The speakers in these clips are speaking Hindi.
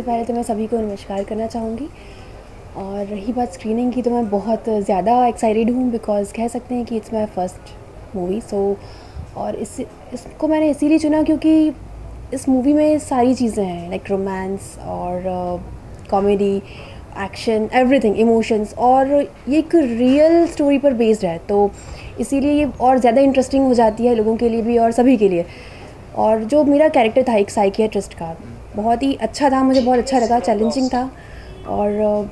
पहले तो मैं सभी को नमस्कार करना चाहूँगी। और रही बात स्क्रीनिंग की, तो मैं बहुत ज़्यादा एक्साइटेड हूँ बिकॉज़ कह सकते हैं कि इट्स माय फर्स्ट मूवी। और इसको मैंने इसीलिए चुना क्योंकि इस मूवी में सारी चीज़ें हैं, लाइक रोमांस और कॉमेडी, एक्शन, एवरीथिंग, इमोशंस, और ये एक रियल स्टोरी पर बेस्ड है, तो इसीलिए ये और ज़्यादा इंटरेस्टिंग हो जाती है लोगों के लिए भी और सभी के लिए। और जो मेरा कैरेक्टर था एक साइकियाट्रिस्ट का, बहुत ही अच्छा था, मुझे बहुत अच्छा लगा, चैलेंजिंग था, और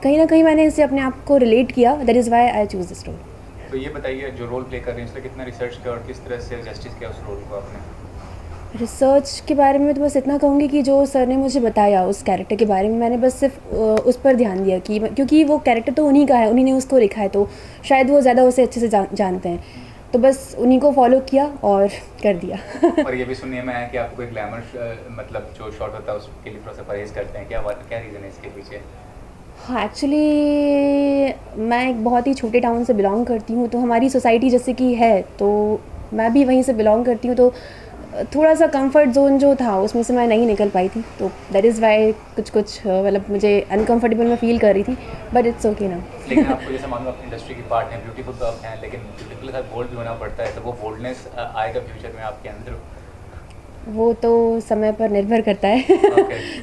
कहीं ना कहीं मैंने इससे अपने आप को रिलेट किया। That is why I choose this role. तो ये बताइए, जो रोल प्ले कर रहे हैं इसलिए कितना रिसर्च किया और किस तरह से जस्टिस किया उस रोल को आपने? रिसर्च के बारे में तो बस इतना कहूँगी कि जो सर ने मुझे बताया उस कैरेक्टर के बारे में, मैंने बस सिर्फ उस पर ध्यान दिया कि क्योंकि वो कैरेक्टर तो उन्हीं का है, उन्हीं ने उसको लिखा है, तो शायद वो ज़्यादा उसे अच्छे से जानते हैं, तो बस उन्हीं को फॉलो किया और कर दिया। और ये भी सुनने में आया कि आपको एक ग्लैमर मतलब जो शॉट होता है उसके लिए थोड़ा सा परहेज करते हैं, क्या रीज़न है इसके पीछे? हाँ, एक्चुअली मैं एक बहुत ही छोटे टाउन से बिलोंग करती हूँ, तो हमारी सोसाइटी जैसे कि है, तो मैं भी वहीं से बिलोंग करती हूँ, तो थोड़ा सा कंफर्ट जोन जो था उसमें से मैं नहीं निकल पाई थी, तो दैट इज़ वाई कुछ मतलब मुझे अनकंफर्टेबल मैं फील कर रही थी, बट इट्स ओके ना। लेकिन आपको जैसे मान लो अपनी इंडस्ट्री की पार्ट है, ब्यूटीफुल तो आप हैं, लेकिन ब्यूटीफुल के साथ बोल्ड भी होना पड़ता है, तो वो बोल्डनेस आएगा फ्यूचर में आपके अंदर? वो तो समय पर निर्भर करता है।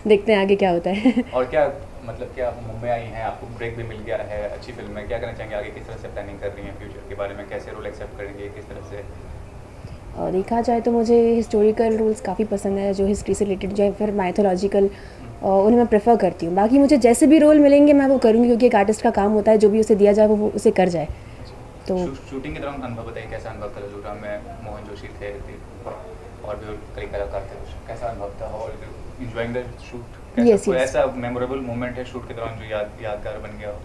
देखते हैं आगे क्या होता है। और क्या मतलब, क्या मुंबई आई हैं, आपको ब्रेक भी मिल गया है, अच्छी फिल्म है, क्या करना चाहेंगे आगे, किस तरह से प्लानिंग कर रही हैं फ्यूचर के बारे में, कैसे रोल एक्सेप्ट करेंगे, किस तरह से? देखा जाए तो मुझे हिस्टोरिकल रोल्स काफ़ी पसंद है, जो हिस्ट्री से रिलेटेड, जो फिर माइथोलॉजिकल, उन्हें मैं प्रेफर करती हूँ। बाकी मुझे जैसे भी रोल मिलेंगे मैं वो करूँगी, क्योंकि एक आर्टिस्ट का काम होता है जो भी उसे दिया जाए वो उसे कर जाए। तो शूटिंग के दौरान अनुभव बताइए, कैसा अनुभव था? जूरा में मोहन जोशी थे और भी कई कलाकार थे, कैसा अनुभव था? और एंजॉयिंग द शूट, कोई ऐसा मेमोरेबल मोमेंट है शूट के दौरान जो यादगार बन गया हो?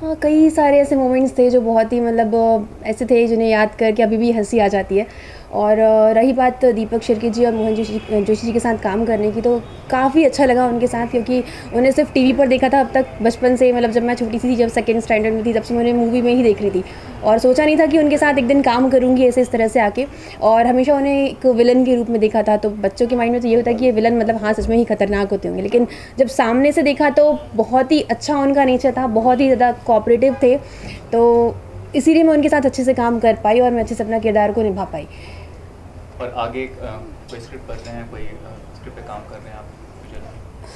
हाँ, कई सारे ऐसे मोमेंट्स थे जो बहुत ही मतलब ऐसे थे जिन्हें याद करके अभी भी हंसी आ जाती है। और रही बात दीपक शिर्के जी और मोहन जोशी जी के साथ काम करने की, तो काफ़ी अच्छा लगा उनके साथ, क्योंकि उन्हें सिर्फ टीवी पर देखा था अब तक, बचपन से, मतलब जब मैं छोटी सी थी, जब सेकंड स्टैंडर्ड में थी, तब से मैं उन्हें मूवी में ही देख रही थी, और सोचा नहीं था कि उनके साथ एक दिन काम करूँगी ऐसे इस तरह से आके। और हमेशा उन्हें एक विलन के रूप में देखा था, तो बच्चों के माइंड में तो ये होता है कि ये विलन मतलब हाँ सच में ही खतरनाक होते होंगे, लेकिन जब सामने से देखा तो बहुत ही अच्छा उनका नेचर था, बहुत ही ज़्यादा कोऑपरेटिव थे, तो इसीलिए मैं उनके साथ अच्छे से काम कर पाई और मैं अच्छे से अपना किरदार को निभा पाई। और आगे कोई स्क्रिप्ट पढ़ रहे हैं, कोई स्क्रिप्ट पे काम कर रहे हैं आप?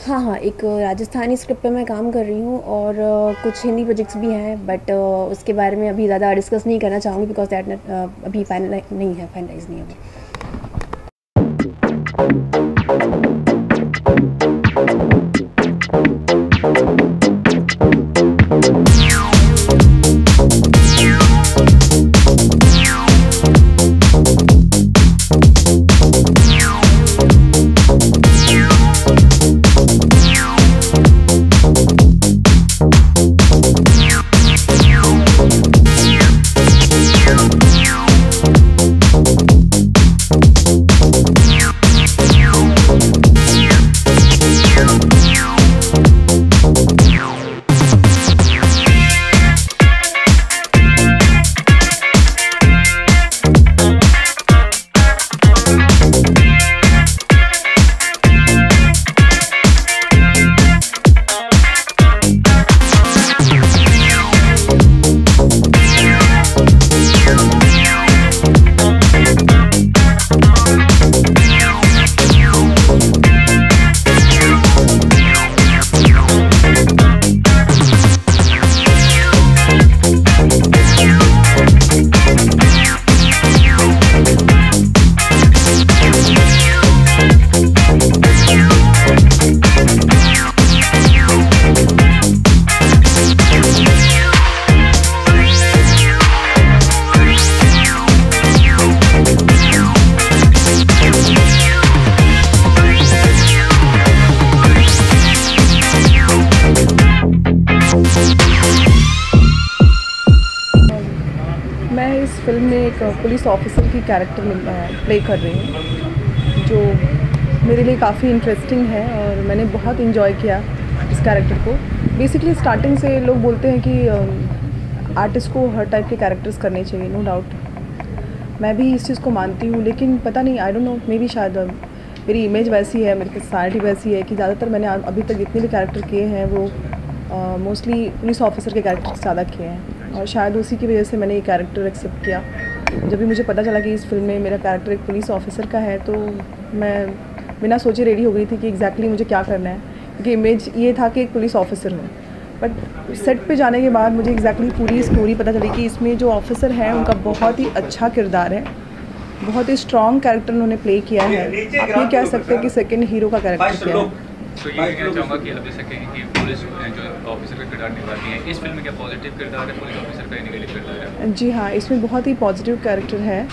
हाँ, एक राजस्थानी स्क्रिप्ट पे मैं काम कर रही हूँ, और कुछ हिंदी प्रोजेक्ट्स भी हैं, बट उसके बारे में अभी ज़्यादा डिस्कस नहीं करना चाहूँगी बिकॉज दैट अभी फाइनलाइज नहीं है अभी। मैं इस फिल्म में एक पुलिस ऑफिसर की कैरेक्टर प्ले कर रही हूँ, जो मेरे लिए काफ़ी इंटरेस्टिंग है और मैंने बहुत इन्जॉय किया इस कैरेक्टर को। बेसिकली स्टार्टिंग से लोग बोलते हैं कि आर्टिस्ट को हर टाइप के कैरेक्टर्स करने चाहिए, नो डाउट मैं भी इस चीज़ को मानती हूँ, लेकिन पता नहीं, I don't know, may be शायद मेरी इमेज वैसी है, मेरी पर्सनैलिटी वैसी है कि ज़्यादातर मैंने अभी तक जितने भी कैरेक्टर किए हैं वो मोस्टली पुलिस ऑफिसर के कैरेक्टर ज़्यादा किए हैं, और शायद उसी की वजह से मैंने ये कैरेक्टर एक्सेप्ट किया। जब भी मुझे पता चला कि इस फिल्म में मेरा कैरेक्टर एक पुलिस ऑफिसर का है तो मैं बिना सोचे रेडी हो गई थी कि एग्जैक्टली मुझे क्या करना है, क्योंकि इमेज ये था कि एक पुलिस ऑफिसर हूँ। बट सेट पे जाने के बाद मुझे एग्जैक्टली पूरी स्टोरी पता चली कि इसमें जो ऑफिसर है उनका बहुत ही अच्छा किरदार है, बहुत ही स्ट्रॉन्ग कैरेक्टर उन्होंने प्ले किया है। आप ये कह सकते हैं कि सेकंड हीरो का कैरेक्टर किया है। तो ये कहना चाहूँगा कि अब जैसे कहें कि पुलिस जो ऑफिसर का किरदार निभाती हैं, इस फिल्म में क्या पॉजिटिव किरदार है पुलिस ऑफिसर का, नेगेटिव किरदार है? जी हाँ, इसमें बहुत ही पॉजिटिव कैरेक्टर है,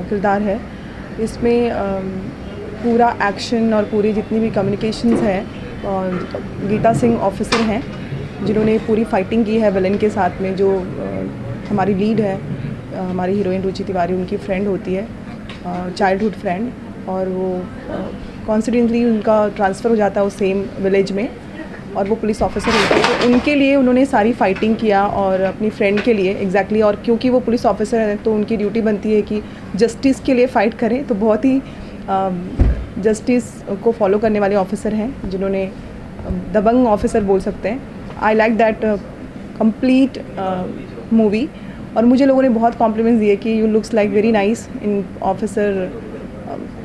किरदार है। इसमें पूरा एक्शन और पूरी जितनी भी कम्युनिकेशंस हैं, गीता सिंह ऑफिसर हैं जिन्होंने पूरी फाइटिंग की है विलन के साथ में, जो हमारी लीड है, हमारी हीरोइन रुचि तिवारी, उनकी फ्रेंड होती है, चाइल्डहुड फ्रेंड, और वो कॉन्सिडेंटली उनका ट्रांसफ़र हो जाता है उस सेम विलेज में, और वो पुलिस ऑफिसर होते हैं। तो उनके लिए उन्होंने सारी फाइटिंग किया और अपनी फ्रेंड के लिए एग्जैक्टली, और क्योंकि वो पुलिस ऑफिसर हैं तो उनकी ड्यूटी बनती है कि जस्टिस के लिए फ़ाइट करें। तो बहुत ही जस्टिस को फॉलो करने वाले ऑफिसर हैं, जिन्होंने दबंग ऑफिसर बोल सकते हैं। I like that complete movie, और मुझे लोगों ने बहुत कॉम्प्लीमेंट्स दिए कि you looks like very nice in officer,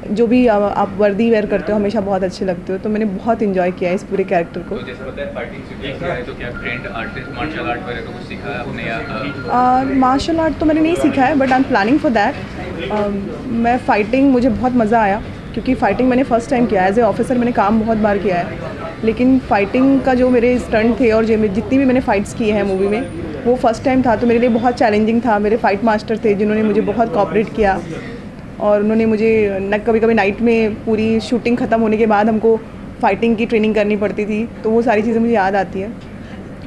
जो भी आप वर्दी वेयर करते हो हमेशा बहुत अच्छे लगते हो। तो मैंने बहुत इन्जॉय किया इस पूरे कैरेक्टर को। तो जैसे बताया फाइटिंग सीख किया है, तो क्या ट्रेंड आर्टिस्ट मार्शल आर्ट वगैरह कुछ सीखा है आपने या? मार्शल आर्ट तो मैंने नहीं सीखा है, but I am planning for that. मैं फ़ाइटिंग, मुझे बहुत मज़ा आया क्योंकि फ़ाइटिंग मैंने फ़र्स्ट टाइम किया है। एज ए ऑफिसर मैंने काम बहुत बार किया है, लेकिन फ़ाइटिंग का जो मेरे स्टंट थे और जो जितनी भी मैंने फ़ाइट्स की हैं मूवी में, वो फ़र्स्ट टाइम था। तो मेरे लिए बहुत चैलेंजिंग था। मेरे फ़ाइट मास्टर थे जिन्होंने मुझे बहुत कोऑपरेट किया, और उन्होंने मुझे कभी कभी नाइट में पूरी शूटिंग ख़त्म होने के बाद हमको फ़ाइटिंग की ट्रेनिंग करनी पड़ती थी। तो वो सारी चीज़ें मुझे याद आती हैं,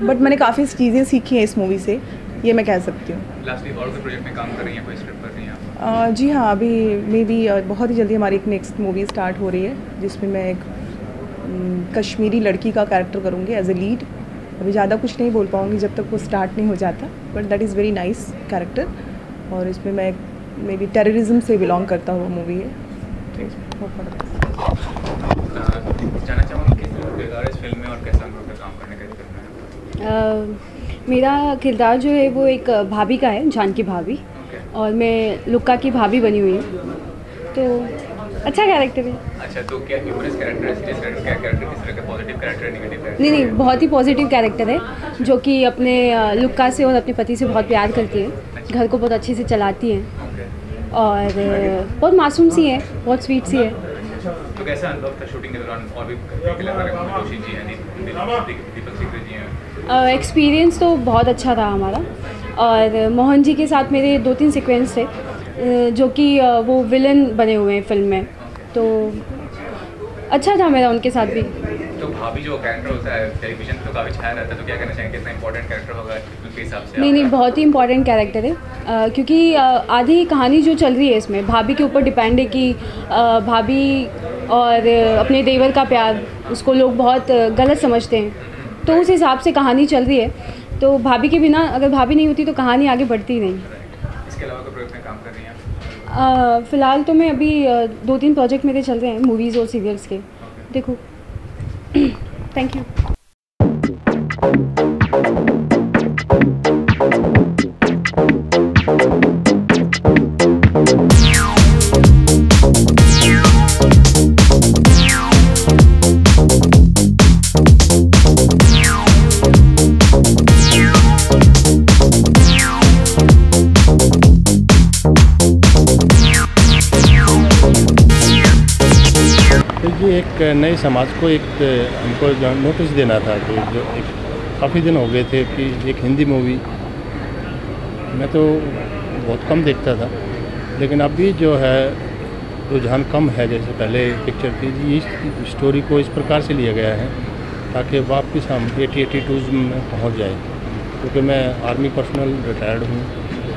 बट मैंने काफ़ी चीज़ें सीखी हैं इस मूवी से, ये मैं कह सकती हूँ। लास्टली और कोई प्रोजेक्ट में काम कर रही हैं, कोई स्क्रिप्ट कर रही हैं? जी हाँ, अभी मे बी बहुत ही जल्दी हमारी एक नेक्स्ट मूवी स्टार्ट हो रही है, जिसमें मैं एक कश्मीरी लड़की का कैरेक्टर करूँगी एज ए लीड। अभी ज़्यादा कुछ नहीं बोल पाऊँगी जब तक वो स्टार्ट नहीं हो जाता, but that is very nice character. और इसमें मैं मे बी टेररिज्म से बिलोंग करता हुआ मूवी है। जानना चाहूँगा किस किरदार इस फिल्म में और कैसा अनुभव काम करने का इस फिल्म में? मेरा किरदार जो है वो एक भाभी का है, जानकी भाभी, और मैं लुक्का की भाभी बनी हुई हूँ। तो अच्छा कैरेक्टर है। अच्छा, तो क्या ह्यूमरस कैरेक्टर है, सीरियस कैरेक्टर, क्या कैरेक्टर, किस तरह का, पॉजिटिव कैरेक्टर है, नेगेटिव कैरेक्टर? नहीं, बहुत ही पॉजिटिव कैरेक्टर है, जो कि अपने लुक्का से और अपने पति से बहुत प्यार करती है, घर को बहुत अच्छे से चलाती है, और बहुत मासूम सी है, बहुत स्वीट सी है। तो कैसा अनुभव था शूटिंग के दौरान? और भी जोशी जी हैं, दीपक सिकरी जी हैं। एक्सपीरियंस तो बहुत अच्छा था हमारा, और मोहन जी के साथ मेरे 2-3 सीक्वेंस थे, जो कि वो विलन बने हुए हैं फिल्म में, तो अच्छा था मेरा उनके साथ भी। तो भाभी जो कैरेक्टर होता है टेलीविजन पे तो काफ़ी छाया रहता है, तो क्या कहना चाहेंगे, कितना इंपॉर्टेंट कैरेक्टर होगा उनके हिसाब से? नहीं, बहुत ही इंपॉर्टेंट कैरेक्टर है, क्योंकि आधी कहानी जो चल रही है इसमें भाभी के ऊपर डिपेंड है कि भाभी और अपने देवर का प्यार, उसको लोग बहुत गलत समझते हैं, तो उस हिसाब से कहानी चल रही है। तो भाभी के बिना, अगर भाभी नहीं होती तो कहानी आगे बढ़ती ही नहीं। इसके अलावा कोई प्रोजेक्ट में काम कर रही हैं? फ़िलहाल तो मैं अभी 2-3 प्रोजेक्ट मेरे चल रहे हैं मूवीज़ और सीरियल्स के, देखो। Thank you. एक नए समाज को एक हमको नोटिस देना था कि जो एक काफ़ी दिन हो गए थे कि एक हिंदी मूवी मैं तो बहुत कम देखता था, लेकिन अभी जो है रुझान कम है जैसे पहले पिक्चर की। इस स्टोरी को इस प्रकार से लिया गया है ताकि वापस हम 80-82 में पहुंच जाए, क्योंकि मैं आर्मी पर्सनल रिटायर्ड हूँ,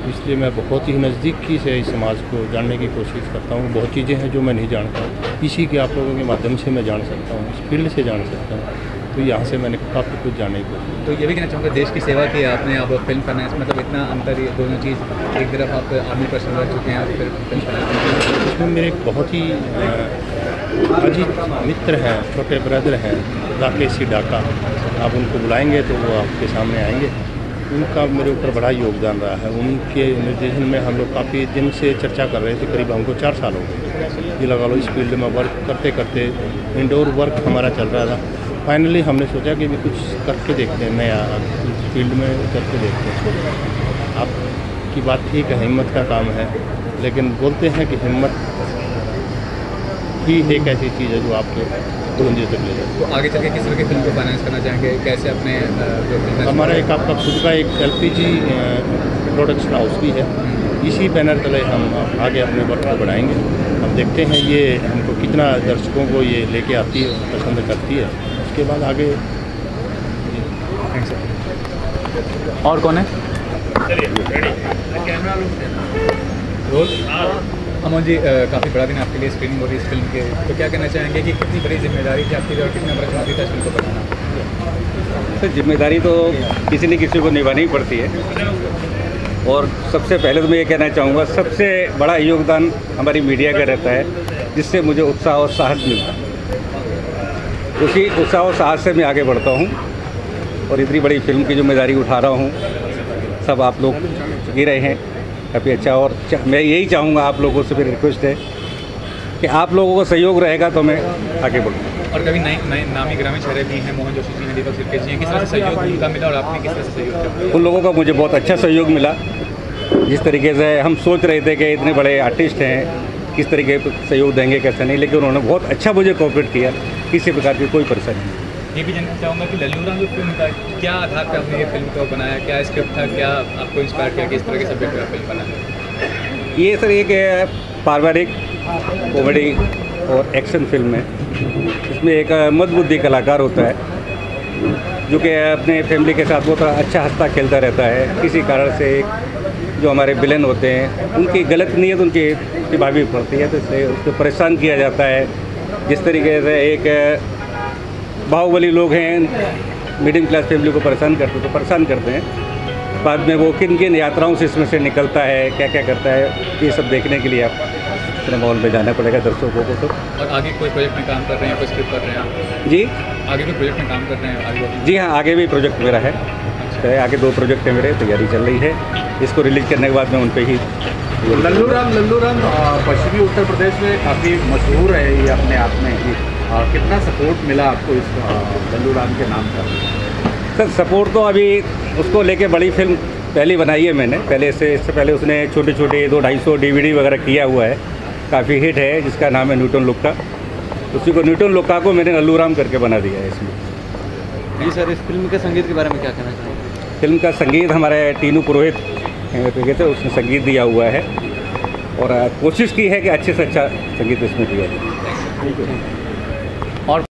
इसलिए मैं बहुत ही नज़दीकी से इस समाज को जानने की कोशिश करता हूँ। बहुत चीज़ें हैं जो मैं नहीं जानता, इसी के आप लोगों के माध्यम से मैं जान सकता हूँ, इस फील्ड से जान सकता हूँ, तो यहाँ से मैंने काफ़ी कुछ जानने की कोशिश। तो ये भी कहना चाहूँगा देश की सेवा की आपने, आप फिल्म करना है, मतलब इतना अंतर, ये दोनों चीज़, एक तरफ आप आर्मी पर्सन रह चुके हैं, फिर फिल्म करना, इसमें मेरे एक बहुत ही अजीत मित्र हैं, छोटे ब्रदर हैं, राकेश डाका, आप उनको बुलाएंगे तो वो आपके सामने आएंगे। उनका मेरे ऊपर बड़ा योगदान रहा है। उनके निर्देशन में हम लोग काफ़ी दिन से चर्चा कर रहे थे, करीब हमको 4 साल हो गए ये लगा लो इस फील्ड में वर्क करते करते। इंडोर वर्क हमारा चल रहा था, फाइनली हमने सोचा कि भी कुछ करके देखते हैं, नया इस फील्ड में करके देखते हैं। आपकी बात ठीक है, हिम्मत का काम है, लेकिन बोलते हैं कि हिम्मत ही एक ऐसी चीज़ है जो आपके बुलंदी तक ले जाए। तो आगे चल के किस तरह की फिल्म को फाइनेंस करना चाहेंगे, कैसे अपने हमारा एक आपका खुद का एक LPG प्रोडक्शन हाउस भी है, इसी बैनर तले हम आगे अपने वर्क को बढ़ाएंगे। हम देखते हैं ये हमको कितना दर्शकों को ये लेके आती है, पसंद करती है, उसके बाद आगे। और कौन है? अमोल जी, काफ़ी बड़ा दिन आपके लिए स्क्रीनिंग हो रही है इस फिल्म के, तो क्या कहना चाहेंगे कि कितनी बड़ी जिम्मेदारी थी आपकी और कितना बड़ा चुनौती था इस फिल्म को बनाना? सर, जिम्मेदारी तो किसी न किसी को निभानी ही पड़ती है, और सबसे पहले तो मैं ये कहना चाहूँगा, सबसे बड़ा योगदान हमारी मीडिया का रहता है, जिससे मुझे उत्साह और साहस मिलता है। उसी उत्साह और साहस से मैं आगे बढ़ता हूँ और इतनी बड़ी फिल्म की जिम्मेदारी उठा रहा हूँ। सब आप लोग ही रहे हैं काफ़ी अच्छा, और मैं यही चाहूँगा, आप लोगों से भी रिक्वेस्ट है कि आप लोगों का सहयोग रहेगा तो मैं आगे बढ़ूँगा। और कभी नए नामी ग्रामी चेहरे भी हैं, मोहन जोशी जी हैं, दीपक शिरके जी हैं, किस तरह से सहयोग उनका मिला और आपने किस तरह से सहयोग किया? उन लोगों का मुझे बहुत अच्छा सहयोग मिला। जिस तरीके से हम सोच रहे थे कि इतने बड़े आर्टिस्ट हैं, किस तरीके से सहयोग देंगे कैसे नहीं, लेकिन उन्होंने बहुत अच्छा मुझे कोऑपरेट किया, किसी प्रकार की कोई परेशानी नहीं। ये भी जानना चाहूँगा कि लल्लू राम जो फिल्म था, क्या आधार पर आपने ये फिल्म को बनाया, क्या स्क्रिप्ट था, क्या आपको इंस्पायर किया कि इस तरह के सब्जेक्ट पर फिल्म बनाया? ये सर एक पारिवारिक कॉमेडी और एक्शन फिल्म है। इसमें एक मदबुद्धि कलाकार होता है जो कि अपने फैमिली के साथ बहुत अच्छा हंसता खेलता रहता है। किसी कारण से जो हमारे विलेन होते हैं उनकी गलत नीयत उनकी प्रभावी पड़ती है, तो इसलिए उसको परेशान किया जाता है। जिस तरीके से एक बाहुबली लोग हैं, मिडिल क्लास फैमिली को परेशान करते हैं, बाद में वो किन किन यात्राओं से इसमें से निकलता है, क्या क्या करता है, ये सब देखने के लिए आप सिनेमा हॉल में जाना पड़ेगा दर्शकों को। तो और आगे कोई प्रोजेक्ट में काम कर रहे हैं, कोई स्क्रिप्ट कर रहे हैं जी? आगे कोई प्रोजेक्ट में काम कर रहे हैं आगे? जी हाँ, आगे भी प्रोजेक्ट मेरा है। आगे 2 प्रोजेक्ट है मेरे, तैयारी चल रही है। इसको रिलीज करने के बाद मैं उन पर ही। लल्लू राम पश्चिमी उत्तर प्रदेश में काफ़ी मशहूर है ये अपने आप में ही। कितना सपोर्ट मिला आपको इस लल्लू राम के नाम पर? सर, सपोर्ट तो अभी उसको लेके बड़ी फिल्म पहली बनाई है मैंने, इससे पहले उसने छोटे छोटे 200-250 DVD वगैरह किया हुआ है, काफ़ी हिट है, जिसका नाम है न्यूटन लुक्का। उसी को न्यूटन लुक्का को मैंने लल्लू राम करके बना दिया है इसमें। जी सर, इस फिल्म के संगीत के बारे में क्या कहना चाहेंगे? फिल्म का संगीत हमारे टीनू पुरोहित से उसने संगीत दिया हुआ है, और कोशिश की है कि अच्छे से अच्छा संगीत इसमें दिया जाए। और